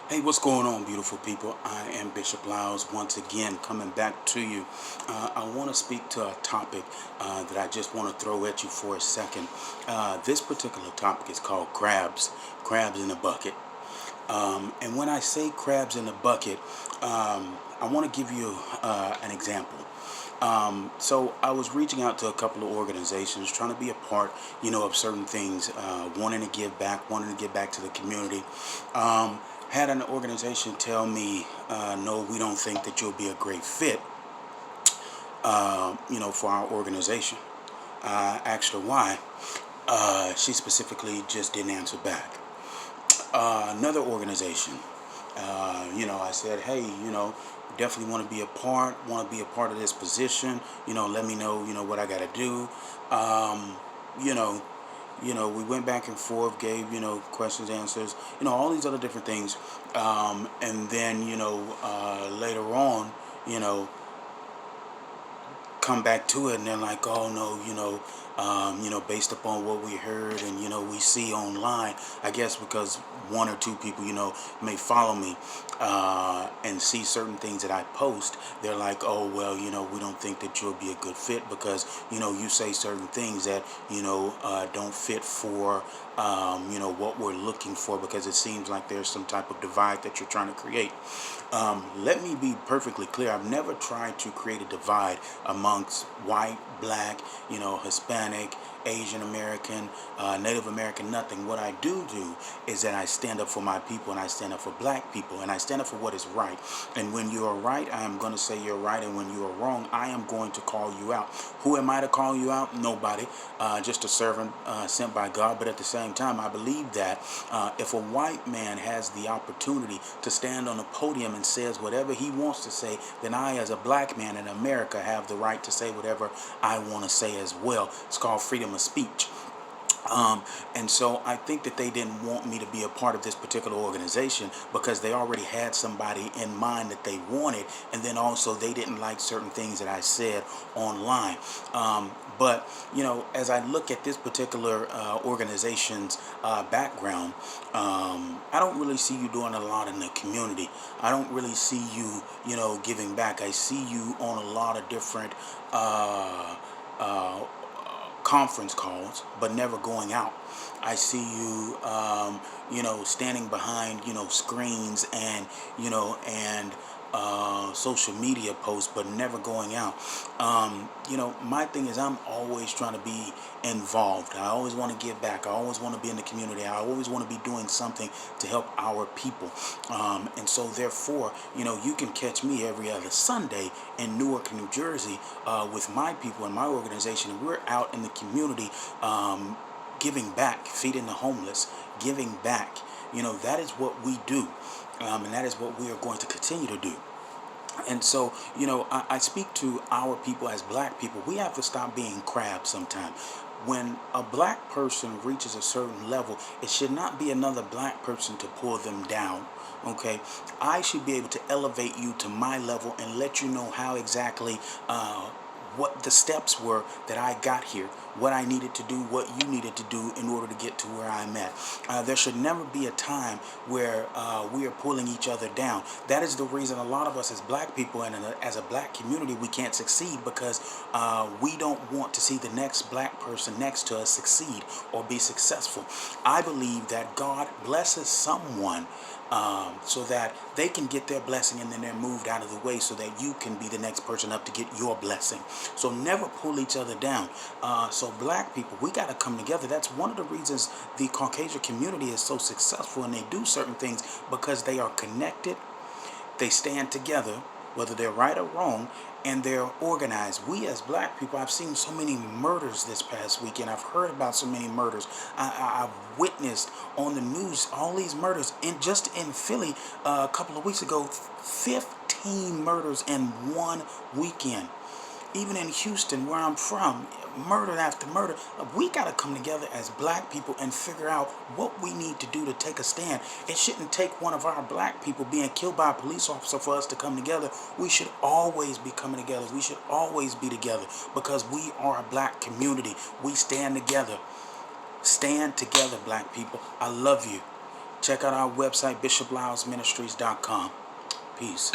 Hey, what's going on, beautiful people? I am Bishop Lyles once again coming back to you. I want to speak to a topic that I just want to throw at you for a second. This particular topic is called crabs in a bucket. And when I say crabs in a bucket, I want to give you an example. So I was reaching out to a couple of organizations, trying to be a part, of certain things, wanting to give back to the community. Had an organization tell me, no, we don't think that you'll be a great fit, for our organization. Asked her why. She specifically just didn't answer back. Another organization, I said, hey, definitely want to be a part of this position. Let me know, what I got to do. Um, you know, we went back and forth, gave, questions, answers, all these other different things. And then, later on, you know, come back to it and they're like, oh no, based upon what we heard and we see online, I guess because one or two people may follow me and see certain things that I post, they're like, oh well, we don't think that you'll be a good fit because you say certain things that don't fit for what we're looking for, because it seems like there's some type of divide that you're trying to create. Let me be perfectly clear. I've never tried to create a divide amongst white, black, Hispanic, Asian American, Native American, nothing. What I do is that I stand up for my people and I stand up for black people and I stand up for what is right. And when you are right, I am going to say you're right. And when you are wrong, I am going to call you out. Who am I to call you out? Nobody. Just a servant sent by God. But at the same time, I believe that if a white man has the opportunity to stand on a podium and says whatever he wants to say, then I, as a black man in America, have the right to say whatever I want to say as well. It's called freedom of speech. And so I think that they didn't want me to be a part of this particular organization because they already had somebody in mind that they wanted, and then also they didn't like certain things that I said online. But as I look at this particular organization's background, I don't really see you doing a lot in the community. I don't really see you, giving back. I see you on a lot of different uh, conference calls, but never going out. I see you, standing behind, screens and, social media posts, but never going out. My thing is I'm always trying to be involved. I always want to give back. I always want to be in the community. I always want to be doing something to help our people. And so therefore, you can catch me every other Sunday in Newark, New Jersey, with my people and my organization. And we're out in the community, giving back, feeding the homeless, giving back. That is what we do. And that is what we are going to continue to do. And so, I speak to our people as black people. We have to stop being crabs sometime. When a black person reaches a certain level, it should not be another black person to pull them down. Okay, I should be able to elevate you to my level and let you know how exactly what the steps were that I got here, what I needed to do, what you needed to do in order to get to where I'm at. There should never be a time where we are pulling each other down. That is the reason a lot of us as black people and as a black community, we can't succeed because we don't want to see the next black person next to us succeed or be successful. I believe that God blesses someone so that they can get their blessing and then they're moved out of the way so that you can be the next person up to get your blessing. So never pull each other down. So black people, we got to come together. That's one of the reasons the Caucasian community is so successful, and they do certain things because they are connected. They stand together, whether they're right or wrong, and they're organized. We as black people, I've seen so many murders this past weekend. I've heard about so many murders. I've witnessed on the news all these murders. And just in Philly, a couple of weeks ago, 15 murders in one weekend. Even in Houston, where I'm from, murder after murder. We got to come together as black people and figure out what we need to do to take a stand. It shouldn't take one of our black people being killed by a police officer for us to come together. We should always be coming together. We should always be together because we are a black community. We stand together. Stand together, black people. I love you. Check out our website, bishoplylesministries.com. Peace.